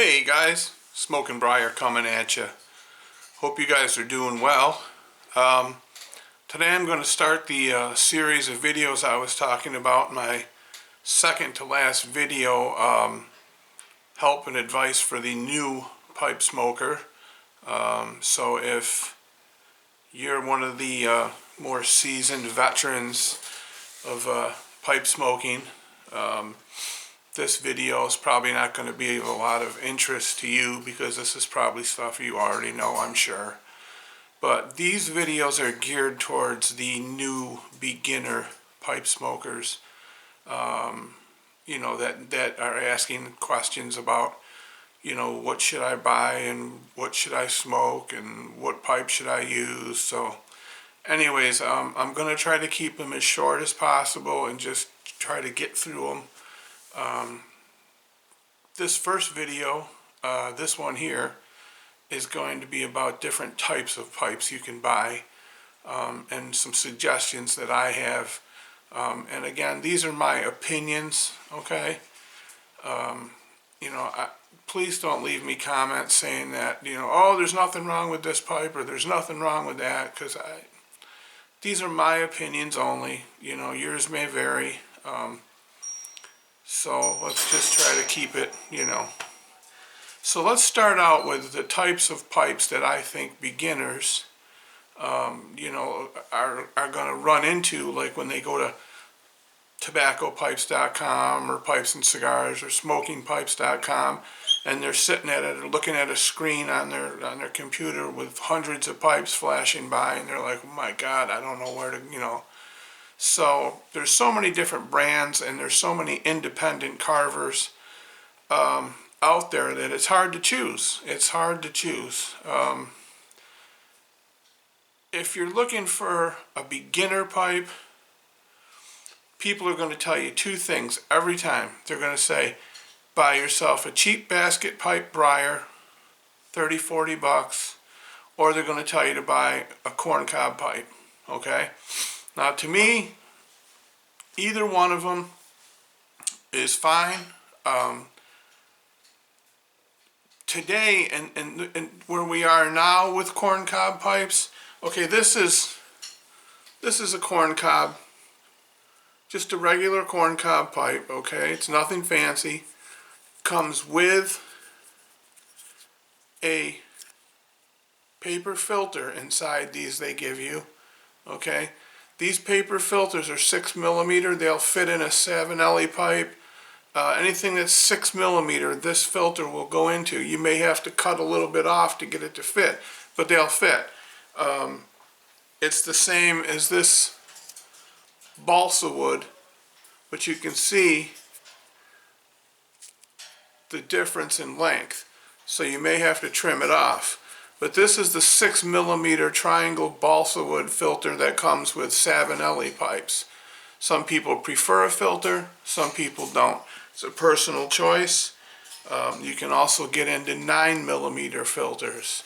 Hey guys, Smoke and Briar coming at you. Hope you guys are doing well. Today I'm going to start the series of videos I was talking about in my second to last video, help and advice for the new pipe smoker. So if you're one of the more seasoned veterans of pipe smoking, this video is probably not going to be of a lot of interest to you because this is probably stuff you already know, I'm sure. But these videos are geared towards the new beginner pipe smokers, that are asking questions about, what should I buy and what should I smoke and what pipe should I use. So anyways, I'm going to try to keep them as short as possible and just try to get through them. This first video, this one here, is going to be about different types of pipes you can buy, and some suggestions that I have. And again, these are my opinions, okay? Please don't leave me comments saying that, oh, there's nothing wrong with this pipe or there's nothing wrong with that, because these are my opinions only. Yours may vary. So let's just try to keep it, So let's start out with the types of pipes that I think beginners, are going to run into, like when they go to tobaccopipes.com or Pipes and Cigars or smokingpipes.com, and they're sitting at it or looking at a screen on their computer with hundreds of pipes flashing by, and they're like, oh my God, I don't know where to, So there's so many different brands and there's so many independent carvers out there that it's hard to choose. It's hard to choose. If you're looking for a beginner pipe, people are going to tell you two things every time. They're going to say, buy yourself a cheap basket pipe briar, $30-40, or they're going to tell you to buy a corncob pipe, okay? Now, to me, either one of them is fine. Today, and where we are now with corncob pipes, okay, this is a corncob, just a regular corncob pipe, okay? It's nothing fancy. Comes with a paper filter inside these they give you, okay? These paper filters are 6mm. They'll fit in a 7LE pipe. Anything that's 6mm, this filter will go into. You may have to cut a little bit off to get it to fit, but they'll fit. It's the same as this balsa wood, but you can see the difference in length. So you may have to trim it off. But this is the 6mm triangle balsa wood filter that comes with 7LE pipes. Some people prefer a filter, some people don't. It's a personal choice. You can also get into 9mm filters.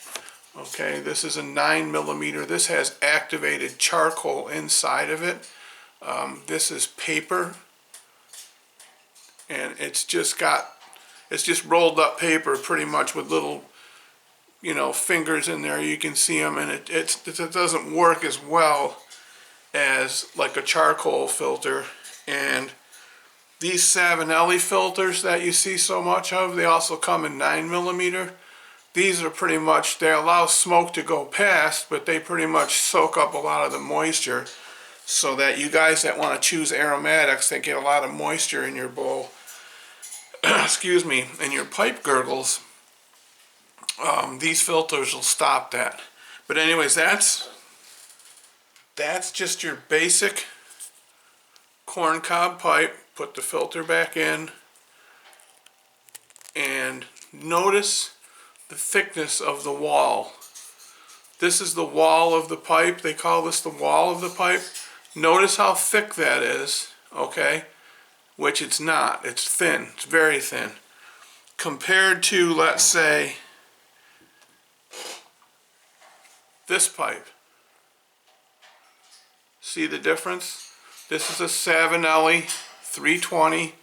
Okay, this is a 9mm. This has activated charcoal inside of it. This is paper, and it's just rolled up paper pretty much with little fingers in there. You can see them, and it doesn't work as well as like a charcoal filter. And these 7LE filters that you see so much of, they also come in 9mm. These are pretty much, they allow smoke to go past, but they pretty much soak up a lot of the moisture, so that you guys that want to choose aromatics, that get a lot of moisture in your bowl, excuse me, in your pipe gurgles, these filters will stop that. But anyways, that's just your basic corncob pipe. Put the filter back in, and notice the thickness of the wall. This is the wall of the pipe. They call this the wall of the pipe. Notice how thick that is, okay? Which it's not. It's thin. It's very thin. Compared to, let's say, this pipe. See the difference? This is a 7LE 320,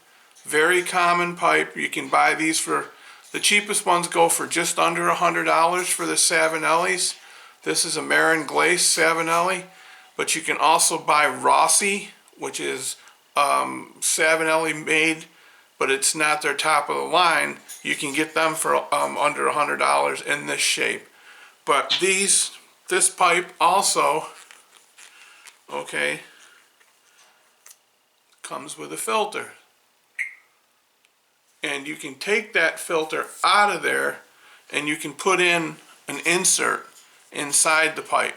very common pipe. You can buy these for The cheapest ones go for just under $100 for the Savinellis. This is a Marin Glace Savinelli, but you can also buy Rossi, which is Savinelli made, but it's not their top of the line. You can get them for under $100 in this shape. But this pipe also, okay, comes with a filter. And you can take that filter out of there and you can put in an insert inside the pipe,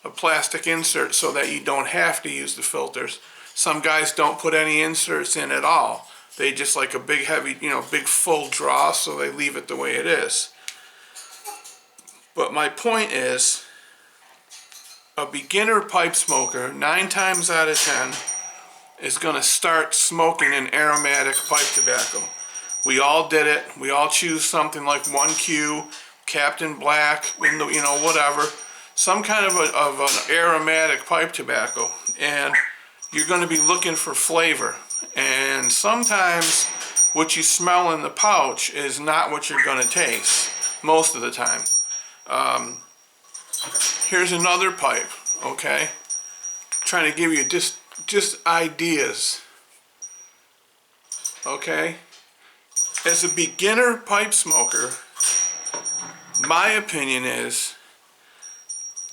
a plastic insert, so that you don't have to use the filters. Some guys don't put any inserts in at all. They just like a big heavy, big full draw, so they leave it the way it is. But my point is, a beginner pipe smoker, 9 times out of 10, is going to start smoking an aromatic pipe tobacco. We all did it. We all choose something like 1Q, Captain Black, whatever. Some kind of an aromatic pipe tobacco. And you're going to be looking for flavor. And sometimes what you smell in the pouch is not what you're going to taste, most of the time. Here's another pipe, okay? Trying to give you just ideas, okay? As a beginner pipe smoker, my opinion is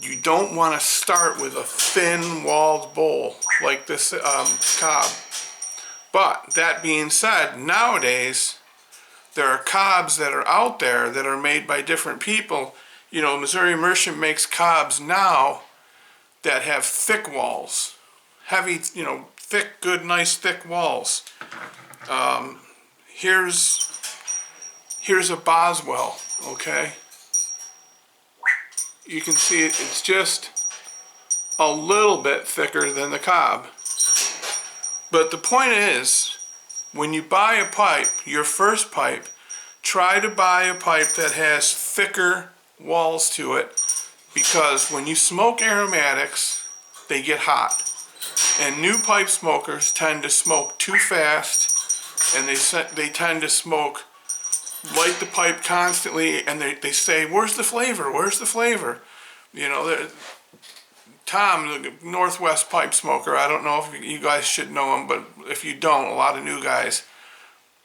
you don't want to start with a thin-walled bowl like this cob. But that being said, nowadays there are cobs that are out there that are made by different people. Missouri Meerschaum makes cobs now that have thick walls, heavy, thick, good, nice, thick walls. Here's a Boswell, okay? You can see it's just a little bit thicker than the cob. But the point is, when you buy a pipe, your first pipe, try to buy a pipe that has thicker walls to it, because when you smoke aromatics, they get hot. And new pipe smokers tend to smoke too fast, and they tend to light the pipe constantly, and they say, where's the flavor? Where's the flavor? Tom, the Northwest pipe smoker, I don't know if you guys should know him, but if you don't, a lot of new guys,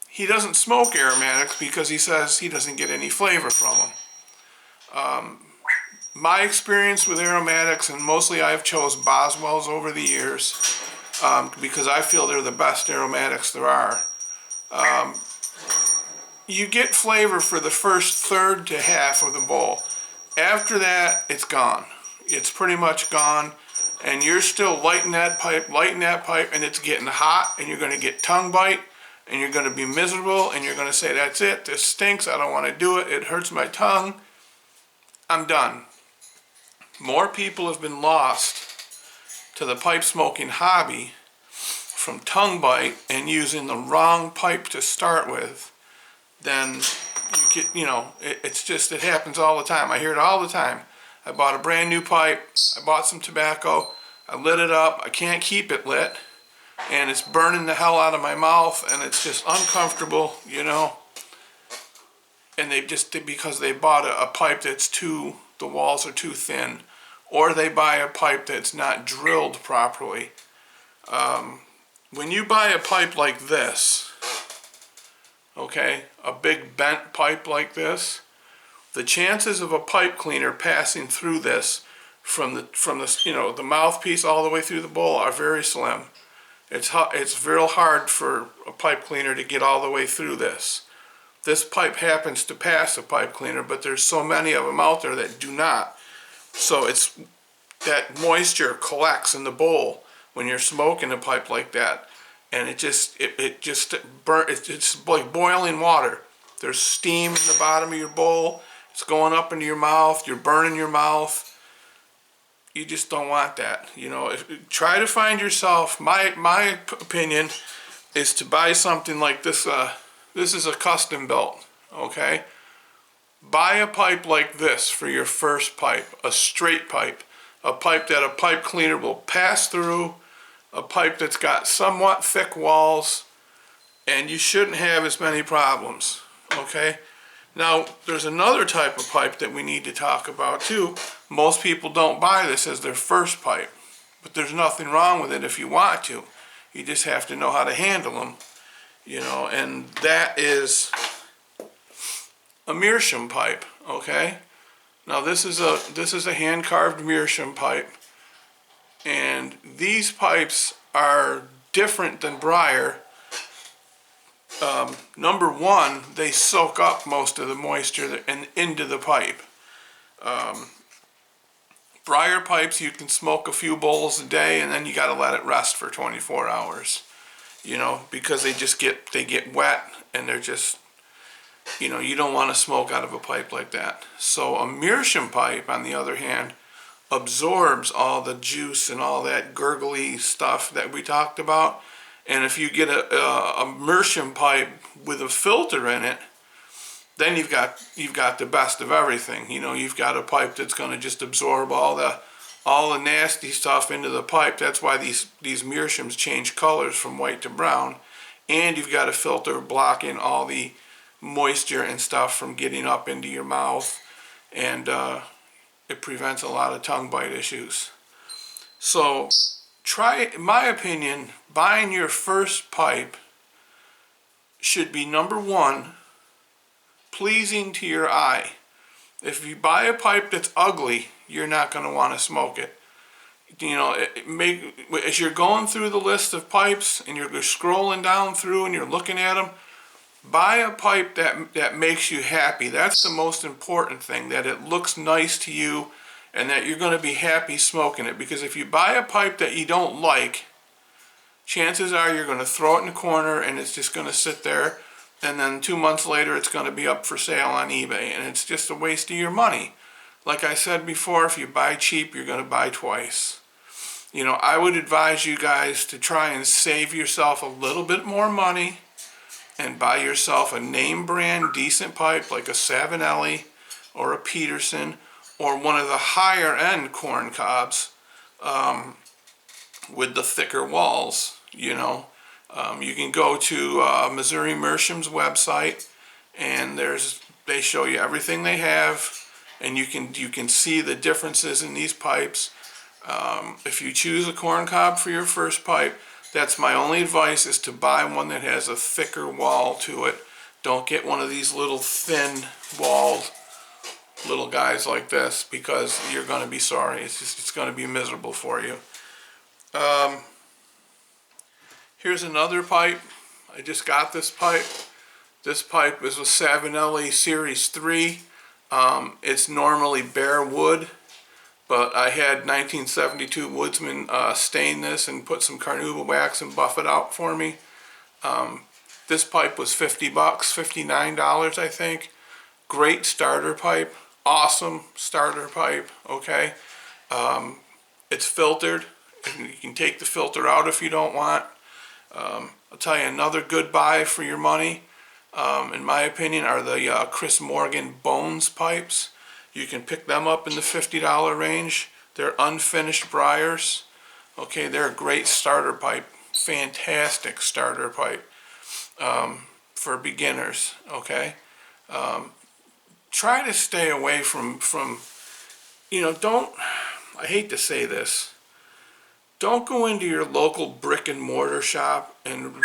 he doesn't smoke aromatics because he says he doesn't get any flavor from them. My experience with aromatics, and mostly I've chose Boswells over the years, because I feel they're the best aromatics there are. You get flavor for the first third to half of the bowl. After that, it's gone. It's pretty much gone, and you're still lighting that pipe, and it's getting hot, and you're going to get tongue bite, and you're going to be miserable, and you're going to say, that's it, this stinks, I don't want to do it, it hurts my tongue, I'm done. More people have been lost to the pipe smoking hobby from tongue bite and using the wrong pipe to start with than it happens all the time. I hear it all the time. I bought a brand new pipe, I bought some tobacco, I lit it up, I can't keep it lit, and it's burning the hell out of my mouth, and it's just uncomfortable, and because they bought a pipe that's the walls are too thin, or they buy a pipe that's not drilled properly. When you buy a pipe like this, okay, a big bent pipe like this, the chances of a pipe cleaner passing through this from the mouthpiece all the way through the bowl are very slim. It's real hard for a pipe cleaner to get all the way through this. This pipe happens to pass a pipe cleaner, but there's so many of them out there that do not. So it's that moisture collects in the bowl when you're smoking a pipe like that, and it's like boiling water. There's steam in the bottom of your bowl. It's going up into your mouth. You're burning your mouth. You just don't want that. Try to find yourself. My opinion is to buy something like this. This is a custom built. Okay. Buy a pipe like this for your first pipe, a straight pipe, a pipe that a pipe cleaner will pass through, a pipe that's got somewhat thick walls, and you shouldn't have as many problems, okay? Now, there's another type of pipe that we need to talk about too. Most people don't buy this as their first pipe, but there's nothing wrong with it if you want to. You just have to know how to handle them, you know, and that is a Meerschaum pipe, okay? Now this is a hand-carved Meerschaum pipe, and these pipes are different than briar. Number one, they soak up most of the moisture and into the pipe. Briar pipes, you can smoke a few bowls a day, and then you got to let it rest for 24 hours. You know, because they get wet, and they're just, you know, you don't want to smoke out of a pipe like that. So a Meerschaum pipe, on the other hand, absorbs all the juice and all that gurgly stuff that we talked about. And if you get a Meerschaum pipe with a filter in it, then you've got the best of everything. You know, you've got a pipe that's going to just absorb all the nasty stuff into the pipe. That's why these Meerschaums change colors from white to brown. And you've got a filter blocking all the moisture and stuff from getting up into your mouth, and it prevents a lot of tongue bite issues. So try, in my opinion, buying your first pipe should be, number one, pleasing to your eye. If you buy a pipe that's ugly, you're not going to want to smoke it. You know, as you're going through the list of pipes and you're scrolling down through and you're looking at them, buy a pipe that makes you happy. That's the most important thing, that it looks nice to you and that you're going to be happy smoking it. Because if you buy a pipe that you don't like, chances are you're going to throw it in the corner and it's just going to sit there, and then 2 months later it's going to be up for sale on eBay, and it's just a waste of your money. Like I said before, if you buy cheap, you're going to buy twice. You know, I would advise you guys to try and save yourself a little bit more money and buy yourself a name brand decent pipe like a Savinelli or a Peterson or one of the higher end corn cobs with the thicker walls, you know. You can go to Missouri Meerschaum's website, and they show you everything they have, and you can see the differences in these pipes. If you choose a corn cob for your first pipe, that's my only advice, is to buy one that has a thicker wall to it. Don't get one of these little thin walled little guys like this, because you're going to be sorry. It's going to be miserable for you. Here's another pipe. I just got this pipe. This pipe is a Savinelli Series 3. It's normally bare wood, but I had 1972 Woodsman stain this and put some carnauba wax and buff it out for me. This pipe was $50, $59 I think. Great starter pipe. Awesome starter pipe, okay? It's filtered, and you can take the filter out if you don't want. I'll tell you another good buy for your money, in my opinion, are the Chris Morgan Bones pipes. You can pick them up in the $50 range. They're unfinished briars. Okay, they're a great starter pipe. Fantastic starter pipe for beginners, okay? Try to stay away from, you know, I hate to say this, don't go into your local brick and mortar shop and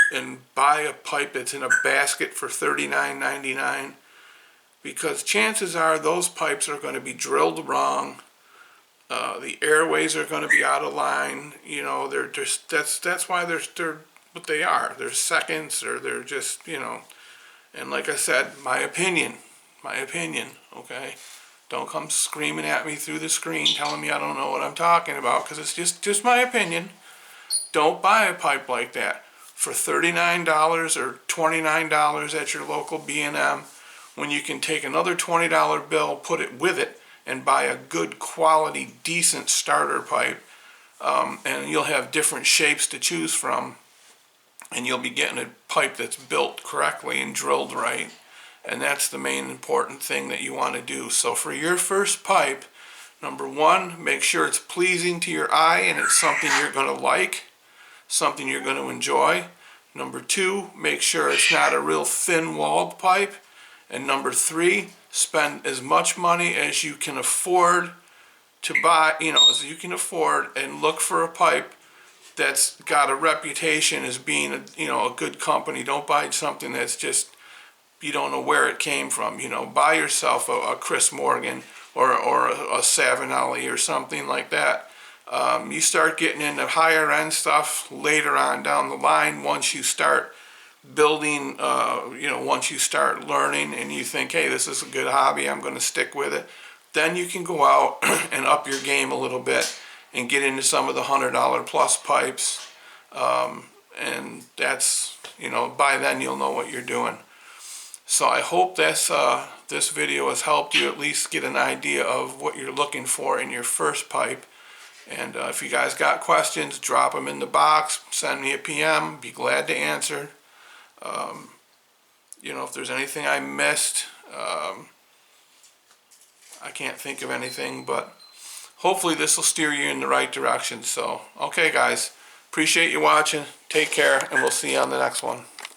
buy a pipe that's in a basket for $39.99, because chances are those pipes are going to be drilled wrong. The airways are going to be out of line. You know, they're just, that's why they're what they are. They're seconds, or they're just, you know. And like I said, my opinion, okay? Don't come screaming at me through the screen telling me I don't know what I'm talking about, because it's just my opinion. Don't buy a pipe like that for $39 or $29 at your local B&M, when you can take another $20 bill, put it with it, and buy a good quality, decent starter pipe. And you'll have different shapes to choose from, and you'll be getting a pipe that's built correctly and drilled right. And that's the main important thing that you want to do. So for your first pipe, number one, make sure it's pleasing to your eye and it's something you're going to like, something you're going to enjoy. Number two, make sure it's not a real thin-walled pipe. And number 3, spend as much money as you can afford to buy, as you can afford, and look for a pipe that's got a reputation as being a good company. Don't buy something that's just, you don't know where it came from. Buy yourself a Chris Morgan or a Savinelli or something like that. You start getting into higher end stuff later on down the line once you start building, once you start learning and you think, hey, this is a good hobby, I'm going to stick with it. Then you can go out and up your game a little bit and get into some of the $100 plus pipes. And that's, by then you'll know what you're doing. So I hope this video has helped you at least get an idea of what you're looking for in your first pipe. And if you guys got questions, drop them in the box, send me a PM, be glad to answer. If there's anything I missed, I can't think of anything, but hopefully this will steer you in the right direction. So, okay guys, appreciate you watching, take care, and we'll see you on the next one.